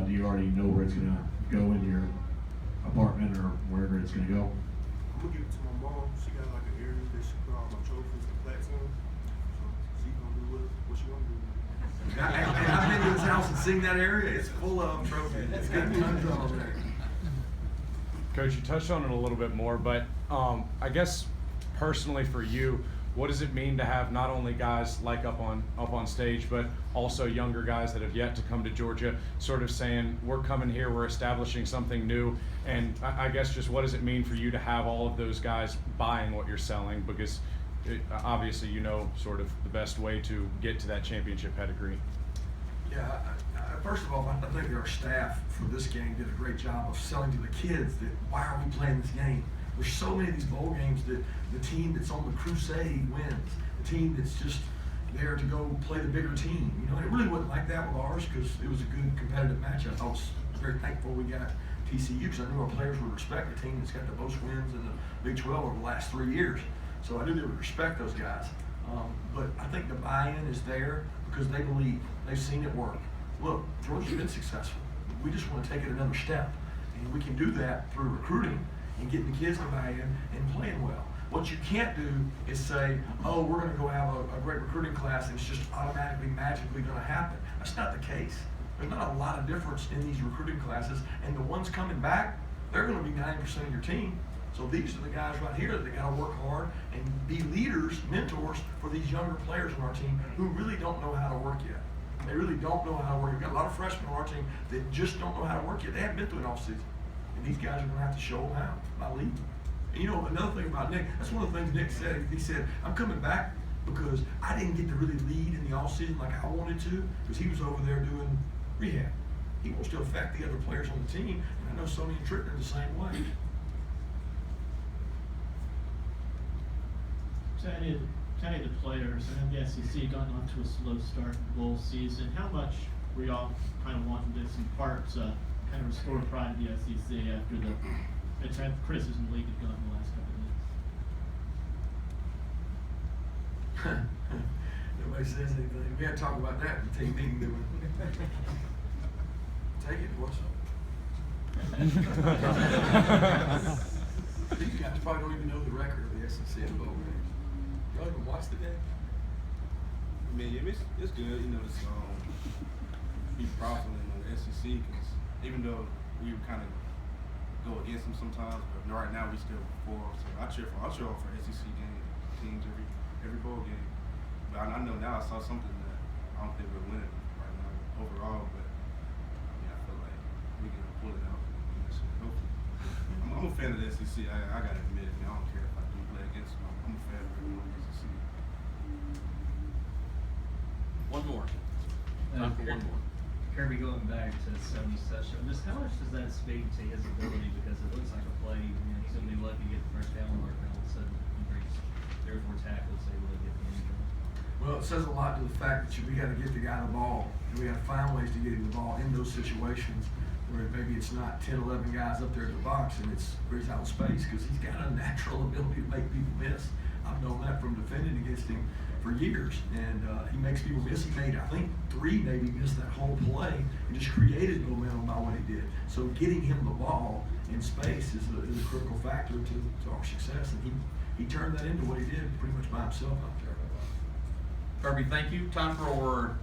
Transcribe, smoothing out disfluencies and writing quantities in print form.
do you already know where it's gonna go in your apartment or wherever it's gonna go? I'm gonna give it to my mom. She got like an area that she put all my trophies and plaques in. So she gonna do what she wanna do. And I've been to his house and seen that area. It's full of trophies. It's got tons of them there. Coach, you touched on it a little bit more, but I guess personally for you, what does it mean to have not only guys like up on stage, but also younger guys that have yet to come to Georgia, sort of saying, we're coming here, we're establishing something new, and I guess just what does it mean for you to have all of those guys buying what you're selling, because obviously you know sort of the best way to get to that championship pedigree. Yeah, first of all, I think our staff for this game did a great job of selling to the kids that why are we playing this game? There's so many of these bowl games that the team that's on the crusade wins. The team that's just there to go play the bigger team. You know, and it really wasn't like that with ours because it was a good competitive matchup. I was very thankful we got TCU because I knew our players would respect a team that's got the most wins in the Big 12 over the last 3 years. So I knew they would respect those guys. But I think the buy-in is there because they believe. They've seen it work. Look, Georgia's been successful. We just want to take it another step. And we can do that through recruiting and getting the kids to buy in and playing well. What you can't do is say, oh, we're going to go have a great recruiting class and it's just automatically, magically going to happen. That's not the case. There's not a lot of difference in these recruiting classes, and the ones coming back, they're going to be 90% of your team. So these are the guys right here that got to work hard and be leaders, mentors for these younger players on our team who really don't know how to work yet. They really don't know how to work. We've got a lot of freshmen on our team that just don't know how to work yet. They haven't been through an offseason. And these guys are going to have to show them how by leading. And you know, another thing about Nick, that's one of the things Nick said. He said, I'm coming back because I didn't get to really lead in the offseason like I wanted to because he was over there doing rehab. He wants to affect the other players on the team. And I know Sonny and Trick are the same way. Tell the players, and the SEC gotten off to a slow start in the bowl season. How much were y'all kind of wanting this in part to kind of restore pride in the SEC after the criticism the league had gotten the last couple of weeks? Nobody says anything. We had to talk about that in the team meeting, didn't we? Take it, what's up? These guys probably don't even know the record of the SEC bowl games. Y'all even watch the game? I mean, it's good. You know, it's be profitable in the SEC because even though we kind of go against them sometimes, but right now we still perform. So I cheer for SEC teams every bowl game. But I know now I saw something that I don't think we're winning right now overall. But I mean, I feel like we can pull it out. Hopefully, I'm a fan of the SEC. I gotta admit it. I don't care if I do play against them. I'm a fan of everyone in the SEC. One more. Time for one more. Kirby, going back to Sonny's touchdown, just how much does that speak to his ability? Because it looks like a play, you know, he's going to be lucky to get the first down mark, and all of a sudden he brings 3 or 4 tackles, able to get the end zone. Well, it says a lot to the fact that we got to get the guy the ball, and we got to find ways to get him the ball in those situations where maybe it's not 10, 11 guys up there in the box, and it's where he's out of space because he's got a natural ability to make people miss. I've known that from defending against him for years, and he makes people miss. He made, I think, 3 maybe miss that whole play and just created momentum by what he did. So getting him the ball in space is a critical factor to our success, and he turned that into what he did pretty much by himself out there. Kirby, thank you. Time for